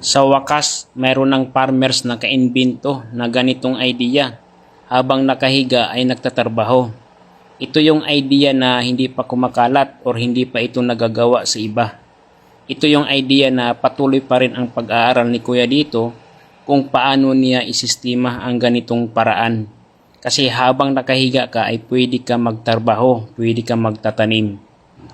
Sa wakas, mayroon ng farmers na kaimbento na ganitong idea habang nakahiga ay nagtatrabaho. Ito yung idea na hindi pa kumakalat or hindi pa ito nagagawa sa iba. Ito yung idea na patuloy pa rin ang pag-aaral ni Kuya dito kung paano niya isistima ang ganitong paraan. Kasi habang nakahiga ka ay pwede ka magtrabaho, pwede ka magtatanim.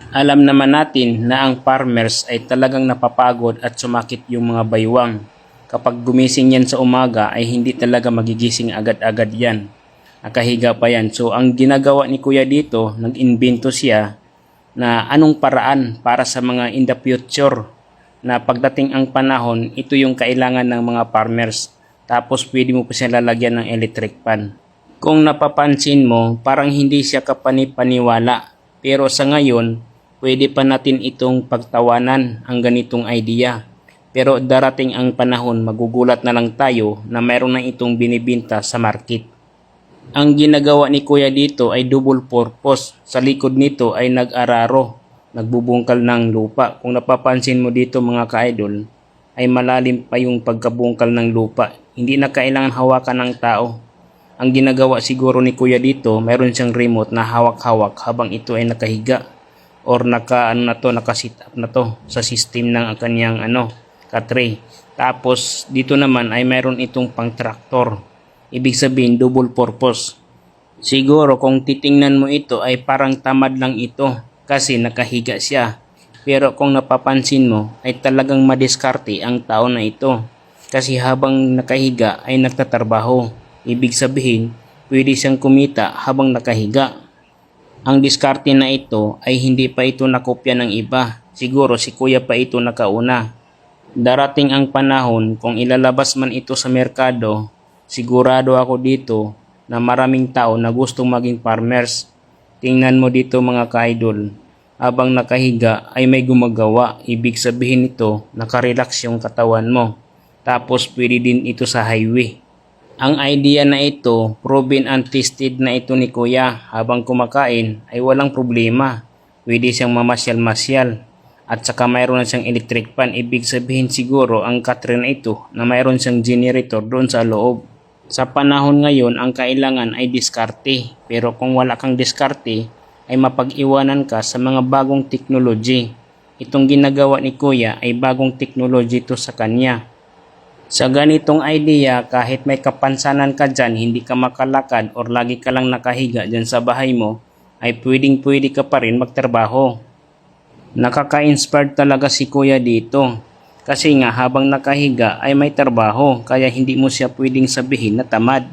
Alam naman natin na ang farmers ay talagang napapagod at sumakit yung mga baywang. Kapag gumising yan sa umaga ay hindi talaga magigising agad-agad yan. Nakahiga pa yan. So ang ginagawa ni Kuya dito, nag-invento siya na anong paraan para sa mga in the future na pagdating ang panahon, ito yung kailangan ng mga farmers. Tapos pwede mo pa siya lalagyan ng electric pan. Kung napapansin mo, parang hindi siya kapanipaniwala. Pero sa ngayon, pwede pa natin itong pagtawanan ang ganitong idea. Pero darating ang panahon, magugulat na lang tayo na mayroon na itong binibinta sa market. Ang ginagawa ni Kuya dito ay double purpose. Sa likod nito ay nag-araro, nagbubungkal ng lupa. Kung napapansin mo dito mga ka-idol, ay malalim pa yung pagkabungkal ng lupa. Hindi na kailangan hawakan ng tao. Ang ginagawa siguro ni Kuya dito, mayroon siyang remote na hawak-hawak habang ito ay nakahiga or naka-sit up na to sa system ng kanyang ka-tray. Tapos dito naman ay mayroon itong pang tractor. Ibig sabihin double purpose. Siguro kung titingnan mo ito ay parang tamad lang ito kasi nakahiga siya. Pero kung napapansin mo ay talagang madiskarte ang tao na ito. Kasi habang nakahiga ay nagtatrabaho. Ibig sabihin, pwede siyang kumita habang nakahiga. Ang diskarte na ito ay hindi pa ito nakopya ng iba. Siguro si Kuya pa ito nakauna. Darating ang panahon kung ilalabas man ito sa merkado, sigurado ako dito na maraming tao na gustong maging farmers. Tingnan mo dito mga ka-idol. Habang nakahiga ay may gumagawa. Ibig sabihin nito, nakarelax yung katawan mo. Tapos pwede din ito sa highway. Ang idea na ito, proven and tested na ito ni Kuya. Habang kumakain ay walang problema. Pwede siyang mamasyal-masyal. At saka mayroon na siyang electric pan. Ibig sabihin siguro ang katre na ito na mayroon siyang generator doon sa loob. Sa panahon ngayon, ang kailangan ay diskarte. Pero kung wala kang diskarte, ay mapag-iwanan ka sa mga bagong technology. Itong ginagawa ni Kuya ay bagong technology to sa kanya. Sa ganitong idea, kahit may kapansanan ka dyan, hindi ka makalakad or lagi ka lang nakahiga dyan sa bahay mo, ay pwedeng-pwede ka pa rin magtrabaho. Nakaka-inspired talaga si Kuya dito. Kasi nga habang nakahiga ay may trabaho, kaya hindi mo siya pwedeng sabihin na tamad.